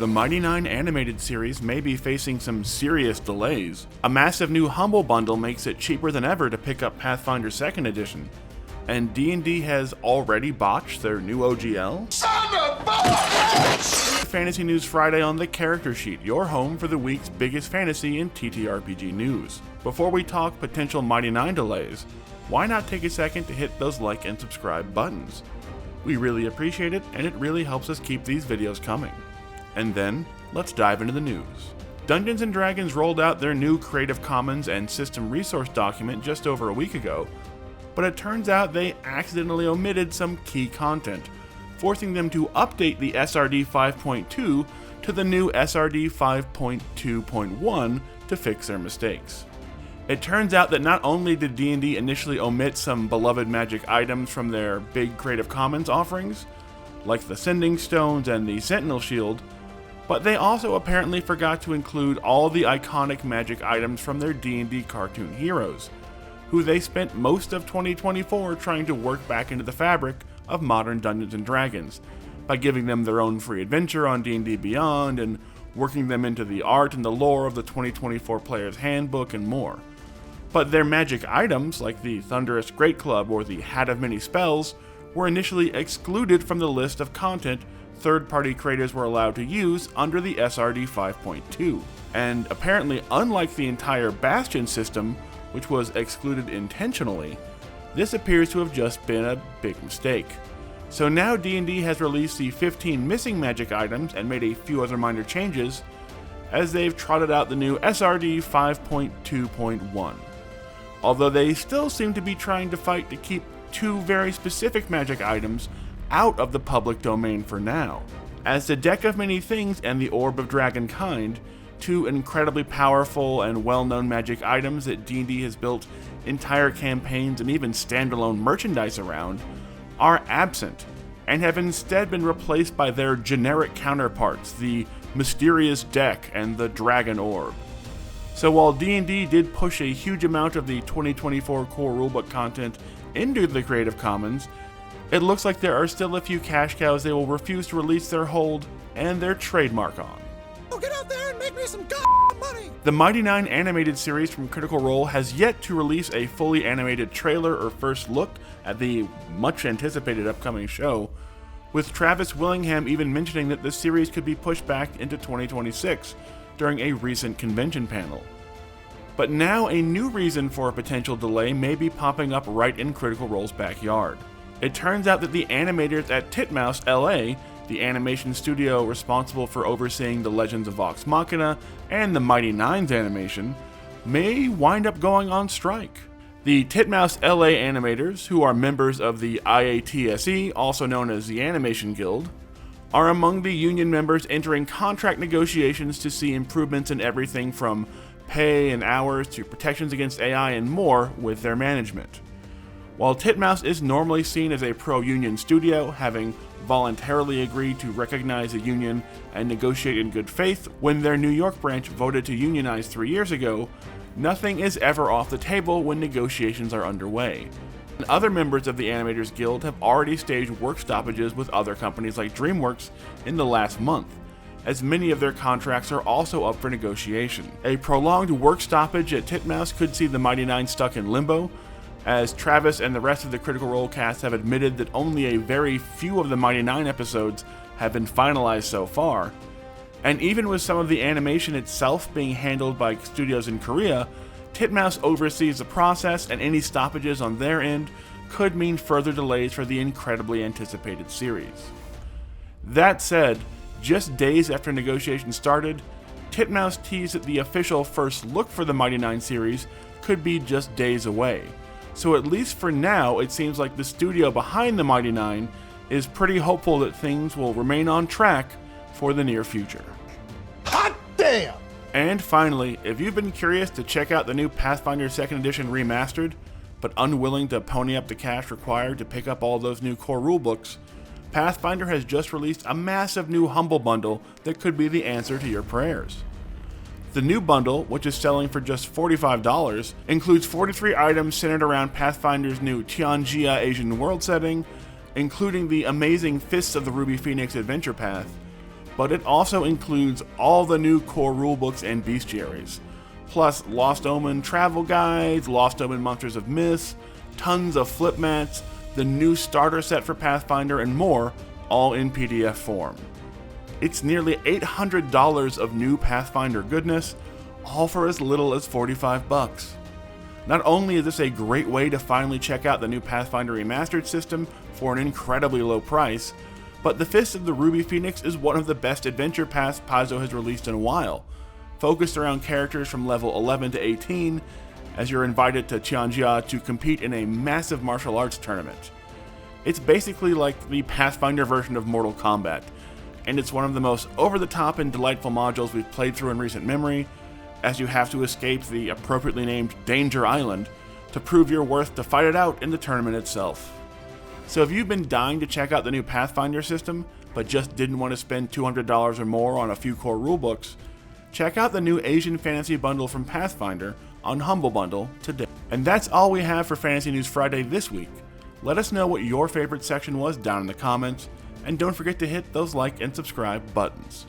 The Mighty Nein animated series may be facing some serious delays. A massive new Humble Bundle makes it cheaper than ever to pick up Pathfinder 2nd Edition, and D&D has already botched their new OGL. Son of a bitch! Fantasy News Friday on the Character Sheet, your home for the week's biggest fantasy and TTRPG news. Before we talk potential Mighty Nein delays, why not take a second to hit those like and subscribe buttons? We really appreciate it, and it really helps us keep these videos coming. And then, let's dive into the news. Dungeons & Dragons rolled out their new Creative Commons and System Resource document just over a week ago, but it turns out they accidentally omitted some key content, forcing them to update the SRD 5.2 to the new SRD 5.2.1 to fix their mistakes. It turns out that not only did D&D initially omit some beloved magic items from their big Creative Commons offerings, like the Sending Stones and the Sentinel Shield, but they also apparently forgot to include all the iconic magic items from their D&D cartoon heroes, who they spent most of 2024 trying to work back into the fabric of modern Dungeons & Dragons, by giving them their own free adventure on D&D Beyond and working them into the art and the lore of the 2024 Player's Handbook and more. But their magic items, like the Thunderous Great Club or the Hat of Many Spells, were initially excluded from the list of content third-party creators were allowed to use under the SRD 5.2. And apparently, unlike the entire Bastion system, which was excluded intentionally, this appears to have just been a big mistake. So now D&D has released the 15 missing magic items and made a few other minor changes, as they've trotted out the new SRD 5.2.1. Although they still seem to be trying to fight to keep two very specific magic items out of the public domain for now, as the Deck of Many Things and the Orb of Dragonkind, two incredibly powerful and well-known magic items that D&D has built entire campaigns and even standalone merchandise around, are absent, and have instead been replaced by their generic counterparts, the Mysterious Deck and the Dragon Orb. So while D&D did push a huge amount of the 2024 core rulebook content into the Creative Commons, it looks like there are still a few cash cows they will refuse to release their hold and their trademark on. Oh, get out there and make me some money! The Mighty Nein animated series from Critical Role has yet to release a fully animated trailer or first look at the much anticipated upcoming show, with Travis Willingham even mentioning that the series could be pushed back into 2026 during a recent convention panel. But now a new reason for a potential delay may be popping up right in Critical Role's backyard. It turns out that the animators at Titmouse LA, the animation studio responsible for overseeing the Legends of Vox Machina and the Mighty Nein's animation, may wind up going on strike. The Titmouse LA animators, who are members of the IATSE, also known as the Animation Guild, are among the union members entering contract negotiations to see improvements in everything from pay and hours to protections against AI and more with their management. While Titmouse is normally seen as a pro-union studio, having voluntarily agreed to recognize a union and negotiate in good faith when their New York branch voted to unionize 3 years ago, nothing is ever off the table when negotiations are underway. And other members of the Animators Guild have already staged work stoppages with other companies like DreamWorks in the last month, as many of their contracts are also up for negotiation. A prolonged work stoppage at Titmouse could see the Mighty Nein stuck in limbo, as Travis and the rest of the Critical Role cast have admitted that only a very few of the Mighty Nein episodes have been finalized so far, and even with some of the animation itself being handled by studios in Korea, Titmouse oversees the process, and any stoppages on their end could mean further delays for the incredibly anticipated series. That said, just days after negotiations started, Titmouse teased that the official first look for the Mighty Nein series could be just days away. So at least for now, it seems like the studio behind the Mighty Nein is pretty hopeful that things will remain on track for the near future. Hot damn! And finally, if you've been curious to check out the new Pathfinder 2nd Edition Remastered, but unwilling to pony up the cash required to pick up all those new core rulebooks, Pathfinder has just released a massive new Humble Bundle that could be the answer to your prayers. The new bundle, which is selling for just $45, includes 43 items centered around Pathfinder's new Tianjia Asian world setting, including the amazing Fists of the Ruby Phoenix adventure path, but it also includes all the new core rulebooks and bestiaries, plus Lost Omen travel guides, Lost Omen Monsters of Myths, tons of flip mats, the new starter set for Pathfinder, and more, all in PDF form. It's nearly $800 of new Pathfinder goodness, all for as little as $45. Not only is this a great way to finally check out the new Pathfinder Remastered system for an incredibly low price, but the Fist of the Ruby Phoenix is one of the best adventure paths Paizo has released in a while, focused around characters from level 11 to 18, as you're invited to Tianjia to compete in a massive martial arts tournament. It's basically like the Pathfinder version of Mortal Kombat, and it's one of the most over-the-top and delightful modules we've played through in recent memory, as you have to escape the appropriately named Danger Island to prove your worth to fight it out in the tournament itself. So if you've been dying to check out the new Pathfinder system, but just didn't want to spend $200 or more on a few core rulebooks, check out the new Asian Fantasy Bundle from Pathfinder on Humble Bundle today. And that's all we have for Fantasy News Friday this week. Let us know what your favorite section was down in the comments, and don't forget to hit those like and subscribe buttons.